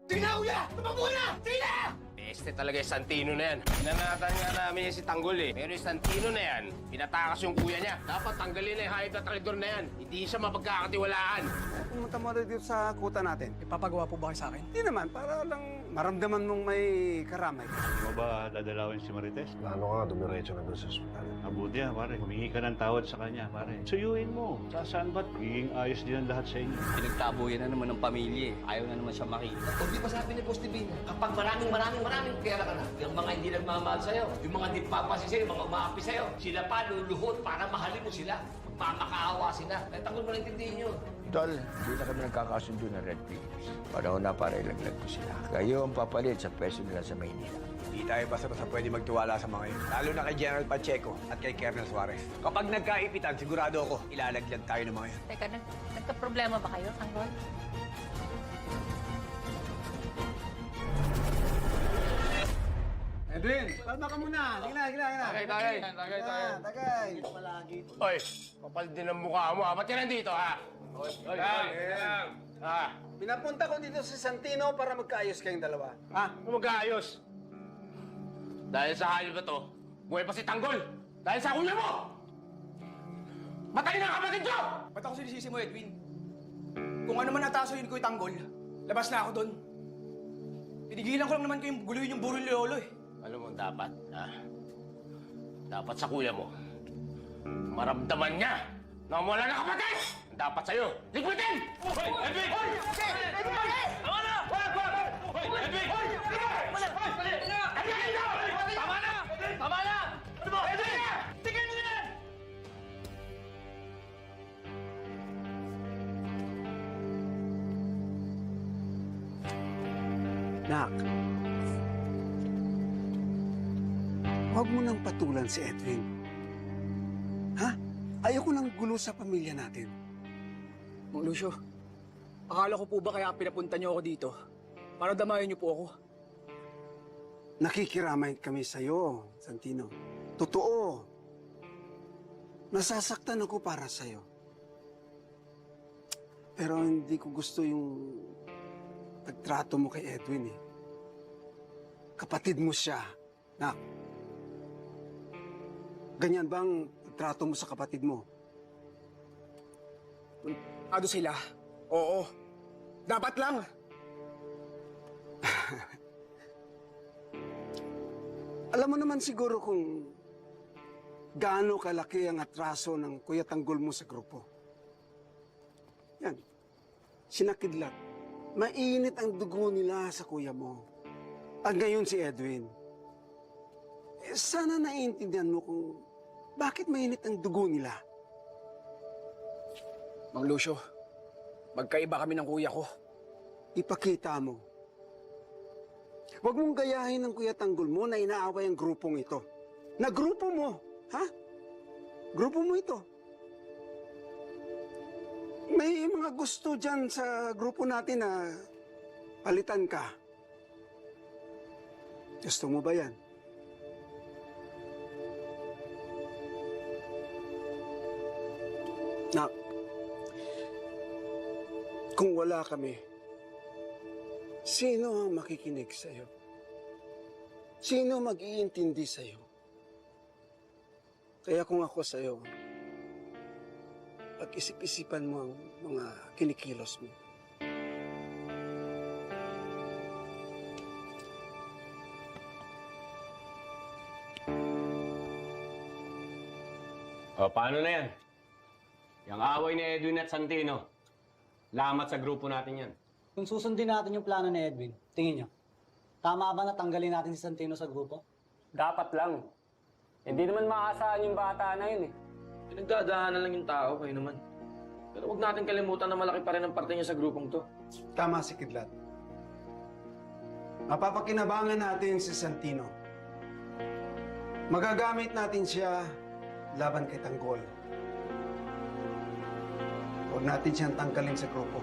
Sige na, kuya! Tumakbo ka na! Sige na! Peste talaga yung Santino na yan. Pinanatan nga namin yan si Tanggol eh. Pero yung Santino na yan, pinatakas yung kuya niya. Dapat tanggalin na yung hayop na traidor na yan. Hindi siya mapagkakatiwalaan. Pumunta mo dito sa kuta natin. Ipapagawa po ba kayo sa akin? Hindi naman, para lang maramdaman mong may karamay. Hindi mo ba dadalawin si Marites? Plano ka nga, dumiretso na doon sa ospital. Mabuti yan, pare. Humingi ka ng tawad sa kanya, pare. Suyuin mo. Saan ba't magiging ayos din ang lahat sa inyo? Pinagtabuyan na naman ng pamilya eh. Ayaw na naman siya makita. O di ba sabi ni Boss Divina, kapag maraming pera ka na, yung mga hindi nagmamahal sa'yo, yung mga di papasi sa'yo, yung mga umaapi sa'yo, sila pa luluhod para mahalin mo sila. Magmamakaawa sila. Kaya Tanggol mo naintindihin yun. Tol, hindi na kami nagkakasundo ng Red Phillips. Panahon na para ilaglag ko sila. Kayo ang papalit sa pwesto nila sa Maynila. Hindi tayo basta-basta pwede magtiwala sa mga yun. Lalo na kay General Pacheco at kay Colonel Suarez. Kapag nagkaipitan, sigurado ako, ilalaglag tayo ng mga yun. Teka, nagka-problema ba kayo, Tanggol? Edwin, kalma ka muna. Sige na. Tagay. Oy, kapal din ang mukha mo ha. Ba't ka nandito ha? Oy. Ha? Pinapunta ko dito sa Santino para magkaayos kayong dalawa. Ha? Kung mag-aayos. Dahil sa hayop na to, buhay pa si Tanggol. Dahil sa kuya mo! Matay na ang kapatid ko! Ba't ako sinisisi mo, Edwin? Kung ano man natasuyin ko yung Tanggol, labas na ako doon. Pinigilan ko lang naman kayong guluhin yung burol ni Lolo eh. Alam mo, dapat, dapat sa kuya mo, maramdaman niya na wala na kapatid! Dapat sa'yo, ligwitin! Hoy! Edwin! Hoy! Edwin! Tama na! Hoy! Edwin! Hoy! Tama na! Tama na! Ano mo? Edwin! Tigil mo yan! Nak, huwag mo nang patulan si Edwin. Ha? Ayoko nang gulo sa pamilya natin. Mang Lucio, akala ko po ba kaya pinapunta niyo ako dito? Para damayan niyo po ako. Nakikiramay kami sa'yo, Santino. Totoo. Nasasaktan ako para sa'yo. Pero hindi ko gusto yung pagtrato mo kay Edwin eh. Kapatid mo siya, Nak. Ganyan bang pagtrato mo sa kapatid mo? Ado sila? Oo. Dapat lang. Alam mo naman siguro kung gaano kalaki ang atraso ng Kuya Tanggol mo sa grupo. Yan. Sinakidlat. Mainit ang dugo nila sa kuya mo. At ngayon si Edwin. Sana naiintindihan mo kung bakit mainit ang dugo nila. Mang Lucio, magkaiba kami ng kuya ko. Ipakita mo. Huwag mong gayahin ng Kuya Tanggol mo na inaaway ang grupong ito. Na grupo mo, ha? Grupo mo ito. May mga gusto dyan sa grupo natin na palitan ka. Gusto mo ba yan? Nak, kung wala kami, sino ang makikinig sa'yo? Sino mag-iintindi sa'yo? Kaya kung ako sa'yo, pag-isip-isipan mo ang mga kinikilos mo. O, paano na yan? Yung away ni Edwin at Santino, lamat sa grupo natin yan. Kung susundin natin yung plano ni Edwin, tingin nyo, tama ba na tanggalin natin si Santino sa grupo? Dapat lang. Hindi naman maaasahan yung bata na yun eh. Pinagdadaanan lang yung tao, kayo naman. Pero huwag natin kalimutan na malaki pa rin ang parte niya sa grupong to. Tama si Kidlat. Mapapakinabangan natin si Santino. Magagamit natin siya laban kay Tanggol. Huwag natin siyang tanggalin sa grupo.